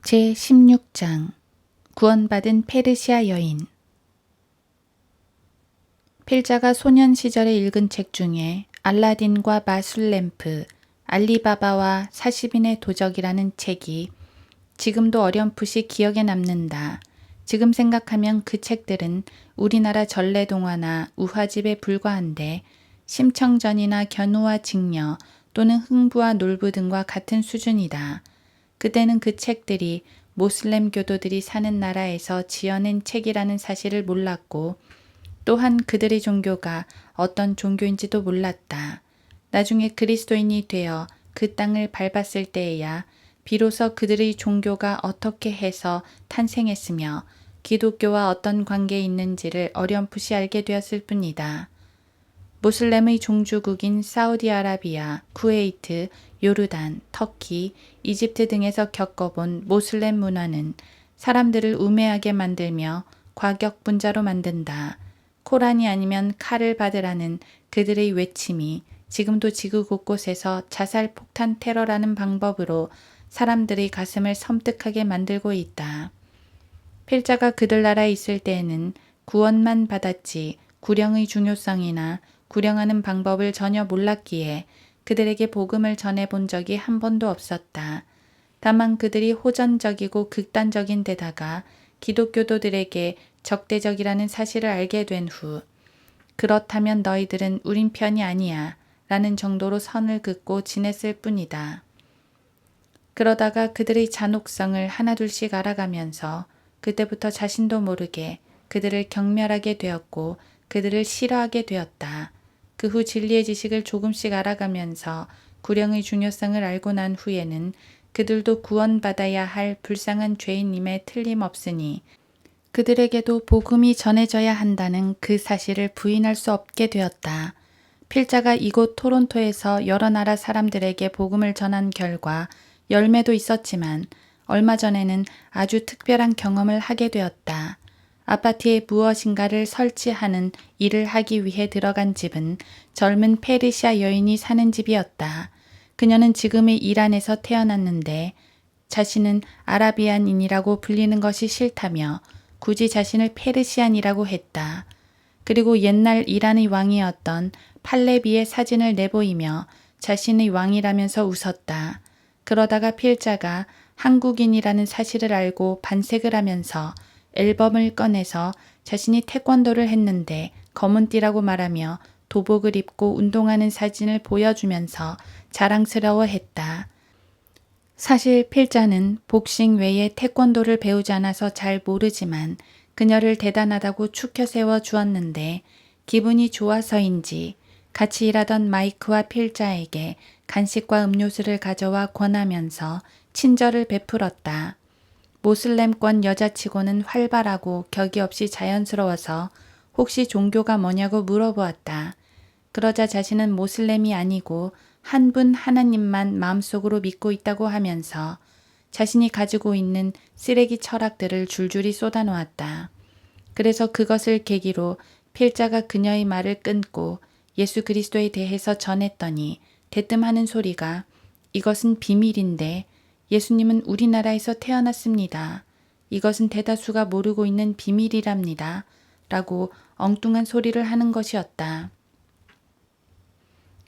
제16장 구원받은 페르시아 여인. 필자가 소년 시절에 읽은 책 중에 알라딘과 마술램프, 알리바바와 40인의 도적이라는 책이 지금도 어렴풋이 기억에 남는다. 지금 생각하면 그 책들은 우리나라 전래동화나 우화집에 불과한데 심청전이나 견우와 직녀 또는 흥부와 놀부 등과 같은 수준이다. 그때는 그 책들이 모슬렘 교도들이 사는 나라에서 지어낸 책이라는 사실을 몰랐고 또한 그들의 종교가 어떤 종교인지도 몰랐다. 나중에 그리스도인이 되어 그 땅을 밟았을 때에야 비로소 그들의 종교가 어떻게 해서 탄생했으며 기독교와 어떤 관계에 있는지를 어렴풋이 알게 되었을 뿐이다. 모슬렘의 종주국인 사우디아라비아, 쿠웨이트, 요르단, 터키, 이집트 등에서 겪어본 모슬렘 문화는 사람들을 우매하게 만들며 과격분자로 만든다. 코란이 아니면 칼을 받으라는 그들의 외침이 지금도 지구 곳곳에서 자살폭탄 테러라는 방법으로 사람들의 가슴을 섬뜩하게 만들고 있다. 필자가 그들 나라에 있을 때에는 구원만 받았지 구령의 중요성이나 구령하는 방법을 전혀 몰랐기에 그들에게 복음을 전해본 적이 한 번도 없었다. 다만 그들이 호전적이고 극단적인 데다가 기독교도들에게 적대적이라는 사실을 알게 된 후 그렇다면 너희들은 우린 편이 아니야 라는 정도로 선을 긋고 지냈을 뿐이다. 그러다가 그들의 잔혹성을 하나둘씩 알아가면서 그때부터 자신도 모르게 그들을 경멸하게 되었고 그들을 싫어하게 되었다. 그 후 진리의 지식을 조금씩 알아가면서 구령의 중요성을 알고 난 후에는 그들도 구원받아야 할 불쌍한 죄인임에 틀림없으니 그들에게도 복음이 전해져야 한다는 그 사실을 부인할 수 없게 되었다. 필자가 이곳 토론토에서 여러 나라 사람들에게 복음을 전한 결과 열매도 있었지만 얼마 전에는 아주 특별한 경험을 하게 되었다. 아파트에 무엇인가를 설치하는 일을 하기 위해 들어간 집은 젊은 페르시아 여인이 사는 집이었다. 그녀는 지금의 이란에서 태어났는데 자신은 아라비안인이라고 불리는 것이 싫다며 굳이 자신을 페르시안이라고 했다. 그리고 옛날 이란의 왕이었던 팔레비의 사진을 내보이며 자신의 왕이라면서 웃었다. 그러다가 필자가 한국인이라는 사실을 알고 반색을 하면서 앨범을 꺼내서 자신이 태권도를 했는데 검은띠라고 말하며 도복을 입고 운동하는 사진을 보여주면서 자랑스러워했다. 사실 필자는 복싱 외에 태권도를 배우지 않아서 잘 모르지만 그녀를 대단하다고 추켜 세워 주었는데 기분이 좋아서인지 같이 일하던 마이크와 필자에게 간식과 음료수를 가져와 권하면서 친절을 베풀었다. 모슬렘권 여자치고는 활발하고 격이 없이 자연스러워서 혹시 종교가 뭐냐고 물어보았다. 그러자 자신은 모슬렘이 아니고 한 분 하나님만 마음속으로 믿고 있다고 하면서 자신이 가지고 있는 쓰레기 철학들을 줄줄이 쏟아놓았다. 그래서 그것을 계기로 필자가 그녀의 말을 끊고 예수 그리스도에 대해서 전했더니 대뜸 하는 소리가 이것은 비밀인데 예수님은 우리나라에서 태어났습니다. 이것은 대다수가 모르고 있는 비밀이랍니다. 라고 엉뚱한 소리를 하는 것이었다.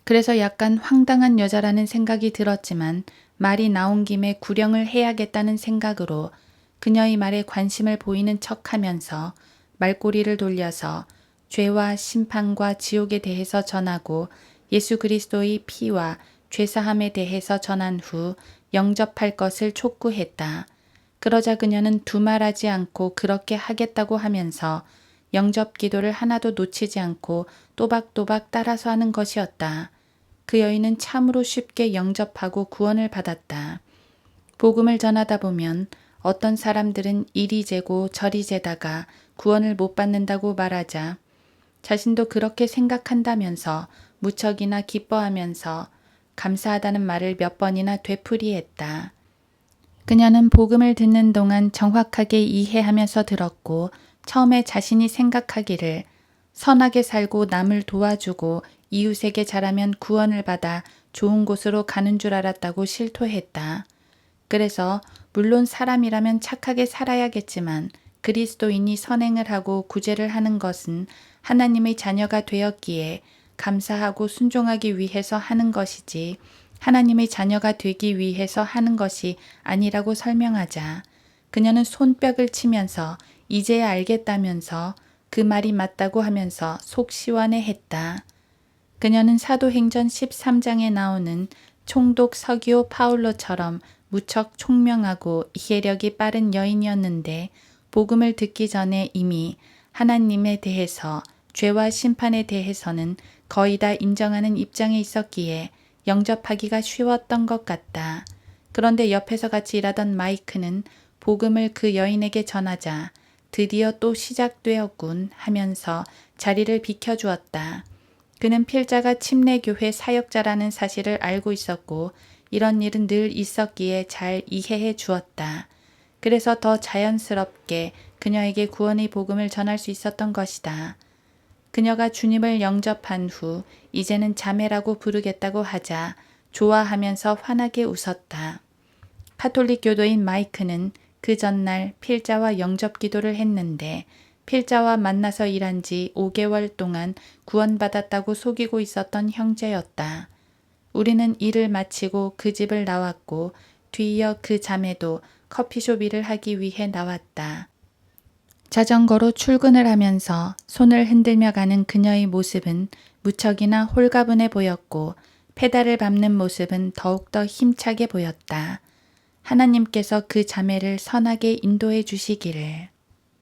그래서 약간 황당한 여자라는 생각이 들었지만 말이 나온 김에 구령을 해야겠다는 생각으로 그녀의 말에 관심을 보이는 척하면서 말꼬리를 돌려서 죄와 심판과 지옥에 대해서 전하고 예수 그리스도의 피와 죄사함에 대해서 전한 후 영접할 것을 촉구했다. 그러자 그녀는 두말하지 않고 그렇게 하겠다고 하면서 영접 기도를 하나도 놓치지 않고 또박또박 따라서 하는 것이었다. 그 여인은 참으로 쉽게 영접하고 구원을 받았다. 복음을 전하다 보면 어떤 사람들은 이리 재고 저리 재다가 구원을 못 받는다고 말하자 자신도 그렇게 생각한다면서 무척이나 기뻐하면서 감사하다는 말을 몇 번이나 되풀이했다. 그녀는 복음을 듣는 동안 정확하게 이해하면서 들었고 처음에 자신이 생각하기를 선하게 살고 남을 도와주고 이웃에게 잘하면 구원을 받아 좋은 곳으로 가는 줄 알았다고 실토했다. 그래서 물론 사람이라면 착하게 살아야겠지만 그리스도인이 선행을 하고 구제를 하는 것은 하나님의 자녀가 되었기에 감사하고 순종하기 위해서 하는 것이지 하나님의 자녀가 되기 위해서 하는 것이 아니라고 설명하자 그녀는 손뼉을 치면서 이제야 알겠다면서 그 말이 맞다고 하면서 속 시원해했다. 그녀는 사도행전 13장에 나오는 총독 서기오 파울로처럼 무척 총명하고 이해력이 빠른 여인이었는데 복음을 듣기 전에 이미 하나님에 대해서 죄와 심판에 대해서는 거의 다 인정하는 입장에 있었기에 영접하기가 쉬웠던 것 같다. 그런데 옆에서 같이 일하던 마이크는 복음을 그 여인에게 전하자 드디어 또 시작되었군 하면서 자리를 비켜주었다. 그는 필자가 침례교회 사역자라는 사실을 알고 있었고 이런 일은 늘 있었기에 잘 이해해 주었다. 그래서 더 자연스럽게 그녀에게 구원의 복음을 전할 수 있었던 것이다. 그녀가 주님을 영접한 후 이제는 자매라고 부르겠다고 하자 좋아하면서 환하게 웃었다. 카톨릭 교도인 마이크는 그 전날 필자와 영접 기도를 했는데 필자와 만나서 일한 지 5개월 동안 구원받았다고 속이고 있었던 형제였다. 우리는 일을 마치고 그 집을 나왔고 뒤이어 그 자매도 커피숍 일을 하기 위해 나왔다. 자전거로 출근을 하면서 손을 흔들며 가는 그녀의 모습은 무척이나 홀가분해 보였고 페달을 밟는 모습은 더욱더 힘차게 보였다. 하나님께서 그 자매를 선하게 인도해 주시기를.